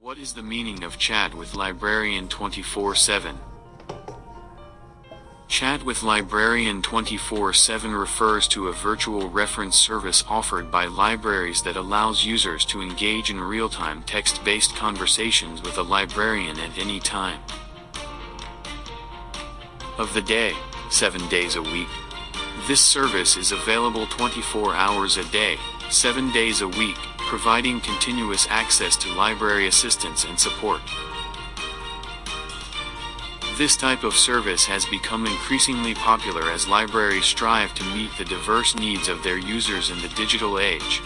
What is the meaning of Chat with Librarian 24/7? Chat with Librarian 24/7 refers to a virtual reference service offered by libraries that allows users to engage in real-time text-based conversations with a librarian at any time of the day, 7 days a week. This service is available 24 hours a day, 7 days a week, providing continuous access to library assistance and support. This type of service has become increasingly popular as libraries strive to meet the diverse needs of their users in the digital age.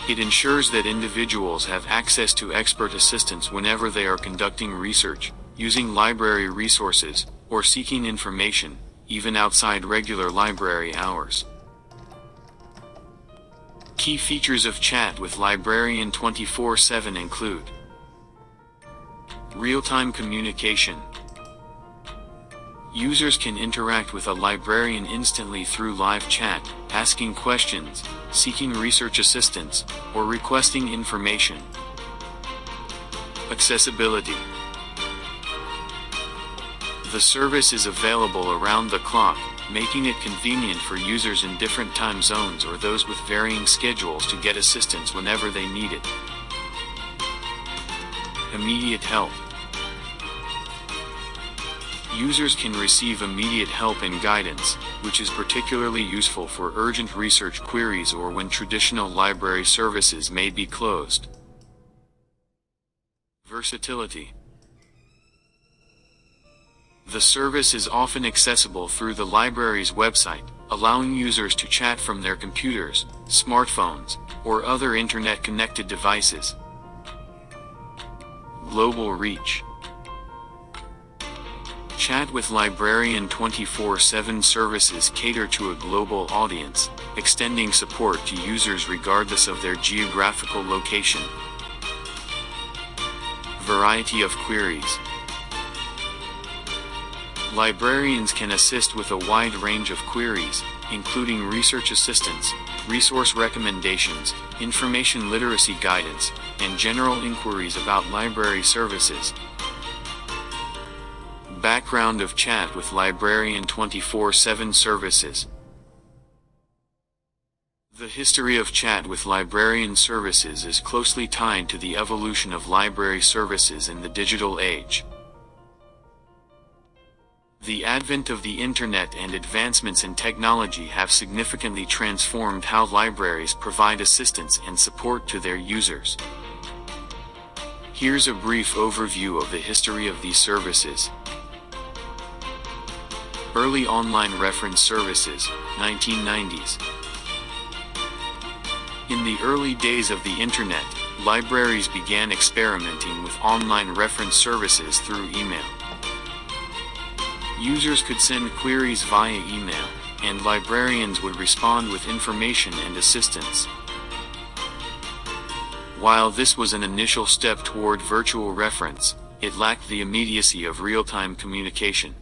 It ensures that individuals have access to expert assistance whenever they are conducting research, using library resources, or seeking information, even outside regular library hours. Key features of Chat with Librarian 24/7 include real-time communication. Users can interact with a librarian instantly through live chat, asking questions, seeking research assistance, or requesting information. Accessibility. The service is available around the clock, making it convenient for users in different time zones or those with varying schedules to get assistance whenever they need it. Immediate help. Users can receive immediate help and guidance, which is particularly useful for urgent research queries or when traditional library services may be closed. Versatility. The service is often accessible through the library's website, allowing users to chat from their computers, smartphones, or other internet-connected devices. Global reach. Chat with Librarian 24/7 services cater to a global audience, extending support to users regardless of their geographical location. Variety of queries. Librarians can assist with a wide range of queries, including research assistance, resource recommendations, information literacy guidance, and general inquiries about library services. Background of Chat with Librarian 24/7 services. The history of Chat with Librarian services is closely tied to the evolution of library services in the digital age. The advent of the Internet and advancements in technology have significantly transformed how libraries provide assistance and support to their users. Here's a brief overview of the history of these services. Early online reference services, 1990s. In the early days of the Internet, libraries began experimenting with online reference services through email. Users could send queries via email, and librarians would respond with information and assistance. While this was an initial step toward virtual reference, it lacked the immediacy of real-time communication.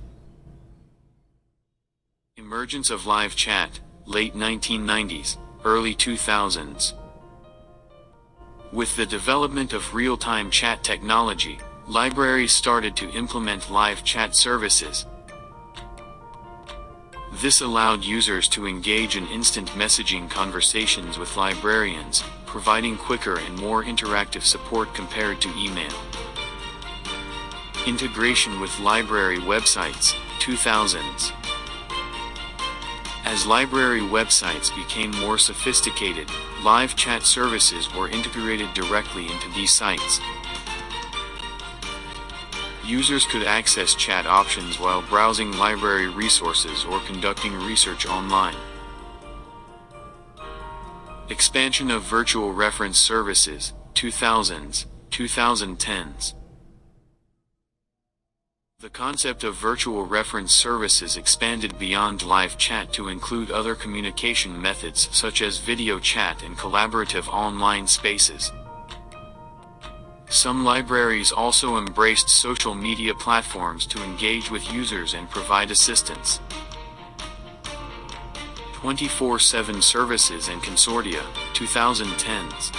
Emergence of live chat, late 1990s, early 2000s. With the development of real-time chat technology, libraries started to implement live chat services. This allowed users to engage in instant messaging conversations with librarians, providing quicker and more interactive support compared to email. Integration with library websites, 2000s. As library websites became more sophisticated, live chat services were integrated directly into these sites. Users could access chat options while browsing library resources or conducting research online. Expansion of virtual reference services, 2000s, 2010s. The concept of virtual reference services expanded beyond live chat to include other communication methods such as video chat and collaborative online spaces. Some libraries also embraced social media platforms to engage with users and provide assistance. 24/7 services and consortia, 2010s.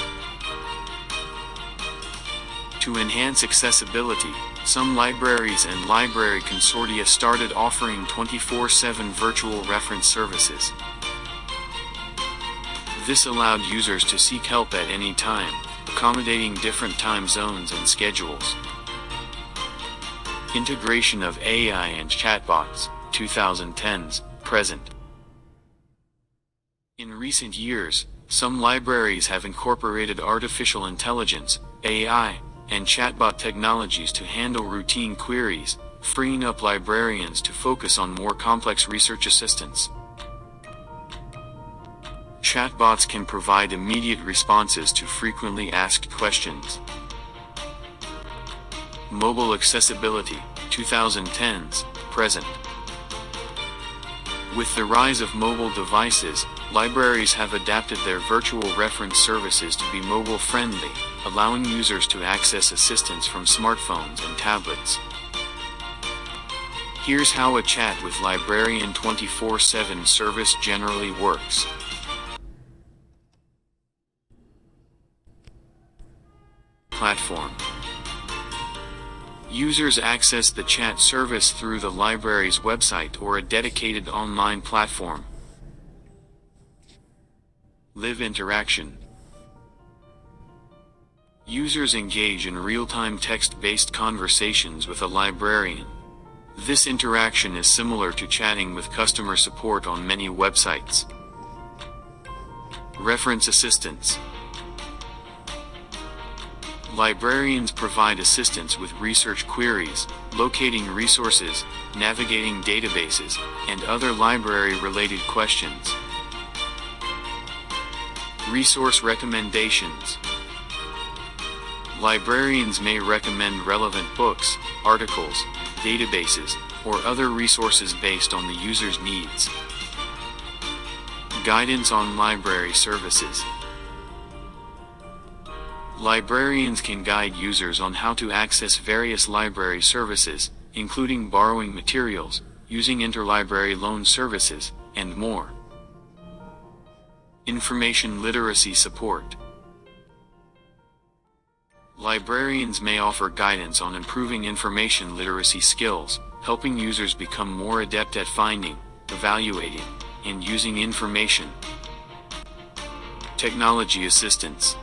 To enhance accessibility, some libraries and library consortia started offering 24/7 virtual reference services. This allowed users to seek help at any time, accommodating different time zones and schedules. Integration of AI and chatbots, 2010s, present. In recent years, some libraries have incorporated artificial intelligence, AI, and chatbot technologies to handle routine queries, freeing up librarians to focus on more complex research assistance. Chatbots can provide immediate responses to frequently asked questions. Mobile accessibility, 2010s, present. With the rise of mobile devices, libraries have adapted their virtual reference services to be mobile-friendly, allowing users to access assistance from smartphones and tablets. Here's how a chat with Librarian 24/7 service generally works. Platform. Users access the chat service through the library's website or a dedicated online platform. Live interaction. Users engage in real-time text-based conversations with a librarian. This interaction is similar to chatting with customer support on many websites. Reference assistance. Librarians provide assistance with research queries, locating resources, navigating databases, and other library-related questions. Resource recommendations. Librarians may recommend relevant books, articles, databases, or other resources based on the user's needs. Guidance on library services. Librarians can guide users on how to access various library services, including borrowing materials, using interlibrary loan services, and more. Information literacy support. Librarians may offer guidance on improving information literacy skills, helping users become more adept at finding, evaluating, and using information. Technology assistance.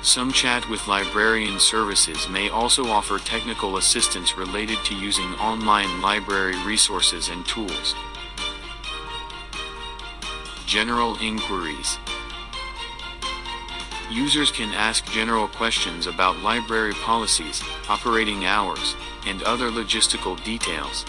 Some chat with librarian services may also offer technical assistance related to using online library resources and tools. General inquiries. Users can ask general questions about library policies, operating hours, and other logistical details.